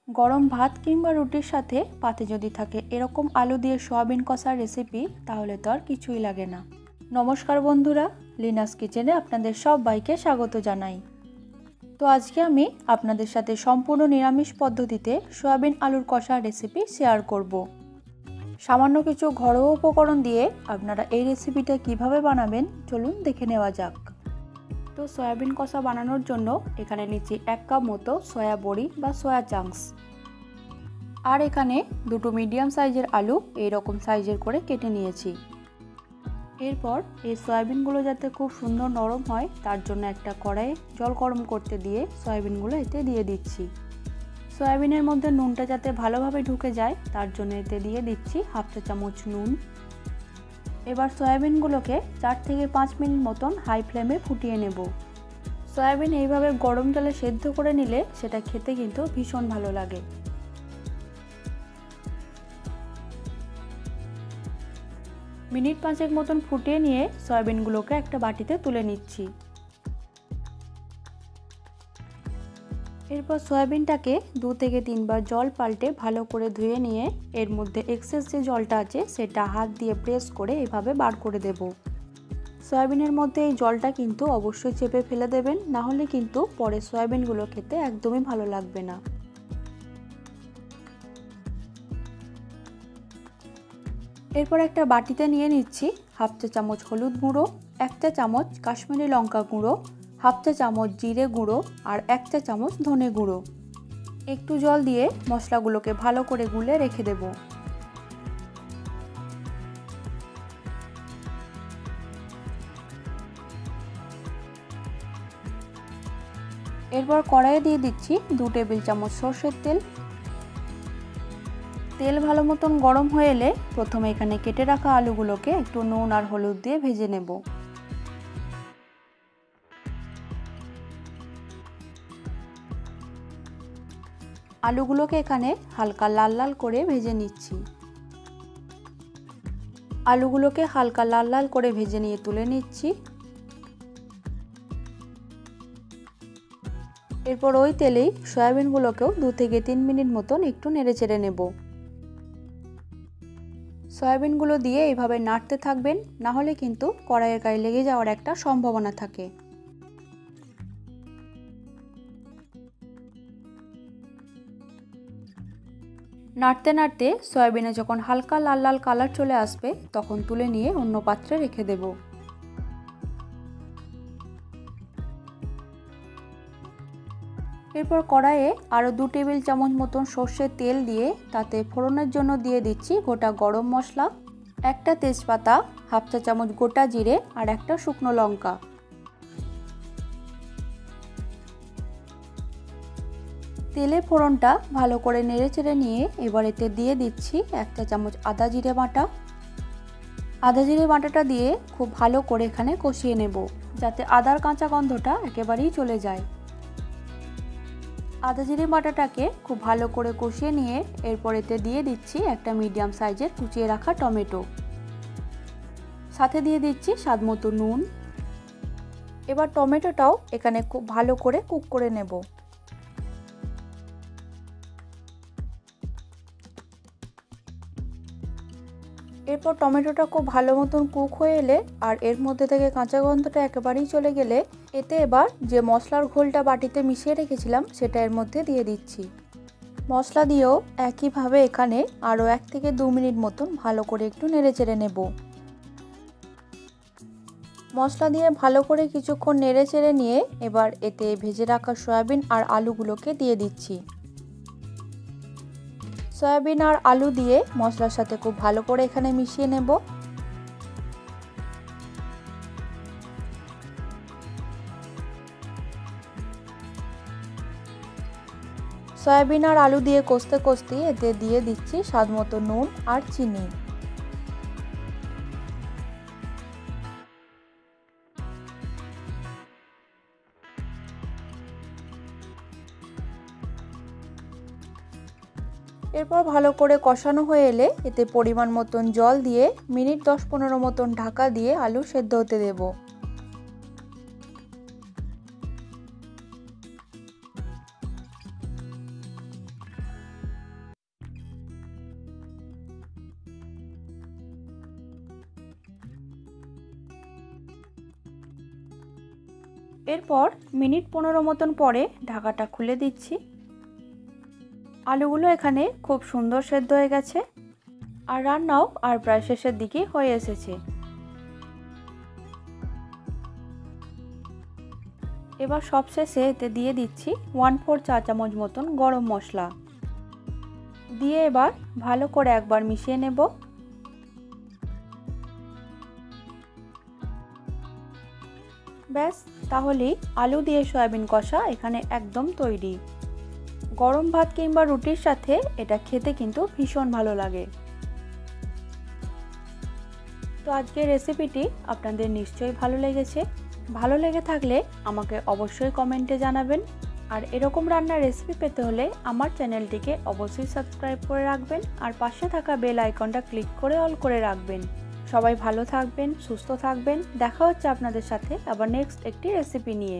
গরম ভাত কিংবা রুটির সাথে পাতে যদি থাকে এরকম আলু দিয়ে সয়াবিন কষার রেসিপি, তাহলে তো আর কিছুই লাগে না। নমস্কার বন্ধুরা, লিনাস কিচেনে আপনাদের সবাইকে স্বাগত জানাই। তো আজকে আমি আপনাদের সাথে সম্পূর্ণ নিরামিষ পদ্ধতিতে সয়াবিন আলুর কষার রেসিপি শেয়ার করব। সামান্য কিছু ঘরোয়া উপকরণ দিয়ে আপনারা এই রেসিপিটা কিভাবে বানাবেন চলুন দেখে নেওয়া যাক। তো সয়াবিন কষা বানানোর জন্য এখানে নিচ্ছি 1 কাপ মতো সয়া বড়ি বা সয়া চাংস, আর এখানে দুটো মিডিয়াম সাইজের আলু এইরকম সাইজের করে কেটে নিয়েছি। এরপর এই সয়াবিনগুলো যাতে খুব সুন্দর নরম হয় তার জন্য একটা কড়াইয়ে জল গরম করতে দিয়ে সয়াবিনগুলো এতে দিয়ে দিচ্ছি। সয়াবিনের মধ্যে নুনটা যাতে ভালোভাবে ঢুকে যায় তার জন্য এতে দিয়ে দিচ্ছি 1/2 চা চামচ নুন। এবার সয়াবিনগুলোকে 4 থেকে 5 মিনিট মতন হাই ফ্লেমে ফুটিয়ে নেব। সয়াবিন এইভাবে গরম জলে সেদ্ধ করে নিলে সেটা খেতে কিন্তু ভীষণ ভালো লাগে। মিনিট 5 মতন ফুটিয়ে নিয়ে সয়াবিনগুলোকে একটা বাটিতে তুলে নিচ্ছি। এরপর সয়াবিনটাকে 2 থেকে 3 বার জল পাল্টে ভালো করে ধুয়ে নিয়ে এর মধ্যে এক্সেস যে জলটা আছে সেটা হাত দিয়ে প্রেস করে এভাবে বার করে দেব। সয়াবিনের মধ্যে এই জলটা কিন্তু অবশ্যই চেপে ফেলে দেবেন, না হলে কিন্তু পরে সয়াবিনগুলো খেতে একদমই ভালো লাগবে না। এরপর একটা বাটিতে নিয়ে নিচ্ছি 1/2 চা চামচ হলুদ গুঁড়ো, 1 চা চামচ কাশ্মীরি লঙ্কা গুঁড়ো, 1/2 চা চামচ জিরে গুঁড়ো আর 1 চা চামচ ধনে গুঁড়ো। একটু জল দিয়ে মশলাগুলোকে ভালো করে গুলে রেখে দেব। এরপর কড়াইয়ে দিয়ে দিচ্ছি 2 টেবিল চামচ সরষের তেল। তেল ভালো মতন গরম হয়ে এলে প্রথমে এখানে কেটে রাখা আলুগুলোকে একটু নুন আর হলুদ দিয়ে ভেজে নেব। আলুগুলোকে এখানে হালকা লাল লাল করে ভেজে নিচ্ছি। আলুগুলোকে হালকা লাল লাল করে ভেজে নিয়ে তুলে নিচ্ছি। এরপর ওই তেলেই সয়াবিনগুলোকেও 2 থেকে 3 মিনিট মতন একটু নেড়ে চেড়ে নেব। সয়াবিনগুলো দিয়ে এইভাবে নাড়তে থাকবেন, না হলে কিন্তু কড়াইয়ের গায়ে লেগে যাওয়ার একটা সম্ভাবনা থাকে। নাড়তে নাড়তে সয়াবিনে যখন হালকা লাল লাল কালার চলে আসবে তখন তুলে নিয়ে অন্য পাত্রে রেখে দেব। এরপর কড়াইয়ে আরও 2 টেবিল চামচ মতন সর্ষের তেল দিয়ে তাতে ফোড়নের জন্য দিয়ে দিচ্ছি গোটা গরম মশলা, একটা তেজপাতা, 1/2 চা চামচ গোটা জিরে আর একটা শুকনো লঙ্কা। তেলে ফোড়নটা ভালো করে নেড়ে চেড়ে নিয়ে এবার এতে দিয়ে দিচ্ছি 1 চা চামচ আদা জিরে বাটা। আদা জিরে বাটাটা দিয়ে খুব ভালো করে এখানে কষিয়ে নেব, যাতে আদার কাঁচা গন্ধটা একেবারেই চলে যায়। আদা জিরে বাটাটাকে খুব ভালো করে কষিয়ে নিয়ে এরপর এতে দিয়ে দিচ্ছি একটা মিডিয়াম সাইজের কুচিয়ে রাখা টমেটো, সাথে দিয়ে দিচ্ছি স্বাদমতো নুন। এবার টমেটোটাও এখানে খুব ভালো করে কুক করে নেব। এরপর টমেটোটা খুব ভালো মতন কুক হয়ে এলে আর এর মধ্যে থেকে কাঁচা গন্ধটা একেবারেই চলে গেলে এতে এবার যে মশলার ঘোলটা বাটিতে মিশিয়ে রেখেছিলাম সেটা এর মধ্যে দিয়ে দিচ্ছি। মশলা দিয়েও একইভাবে এখানে আরও 1 থেকে 2 মিনিট মতন ভালো করে একটু নেড়ে চেড়ে নেব। মশলা দিয়ে ভালো করে কিছুক্ষণ নেড়ে চেড়ে নিয়ে এবার এতে ভেজে রাখা সয়াবিন আর আলুগুলোকে দিয়ে দিচ্ছি। সয়াবিন আর আলু দিয়ে মশলার সাথে খুব ভালো করে এখানে মিশিয়ে নেব। সয়াবিন আর আলু দিয়ে কষতে কষতে এতে দিয়ে দিচ্ছি স্বাদমতো নুন আর চিনি। এরপর ভালো করে কষানো হয়ে এলে এতে পরিমাণ মতন জল দিয়ে মিনিট 10-15 মতন ঢাকা দিয়ে আলু সেদ্ধ হতে দেব। এরপর মিনিট 15 মতন পরে ঢাকাটা খুলে দিচ্ছি। আলুগুলো এখানে খুব সুন্দর সেদ্ধ হয়ে গেছে আর রান্নাও আর প্রায় শেষের দিকে হয়ে এসেছে। এবার সবশেষে এতে দিয়ে দিচ্ছি 1/4 চা চামচ মতন গরম মশলা দিয়ে এবার ভালো করে একবার মিশিয়ে নেব। ব্যাস, তাহলেই আলু দিয়ে সয়াবিন কষা এখানে একদম তৈরি। গরম ভাত কিংবা রুটির সাথে এটা খেতে কিন্তু ভীষণ ভালো লাগে। তো আজকের রেসিপিটি আপনাদের নিশ্চয়ই ভালো লেগেছে। ভালো লেগে থাকলে আমাকে অবশ্যই কমেন্টে জানাবেন। আর এরকম রান্নার রেসিপি পেতে হলে আমার চ্যানেলটিকে অবশ্যই সাবস্ক্রাইব করে রাখবেন আর পাশে থাকা বেল আইকনটা ক্লিক করে অল করে রাখবেন। সবাই ভালো থাকবেন, সুস্থ থাকবেন। দেখা হচ্ছে আপনাদের সাথে আবার নেক্সট একটি রেসিপি নিয়ে।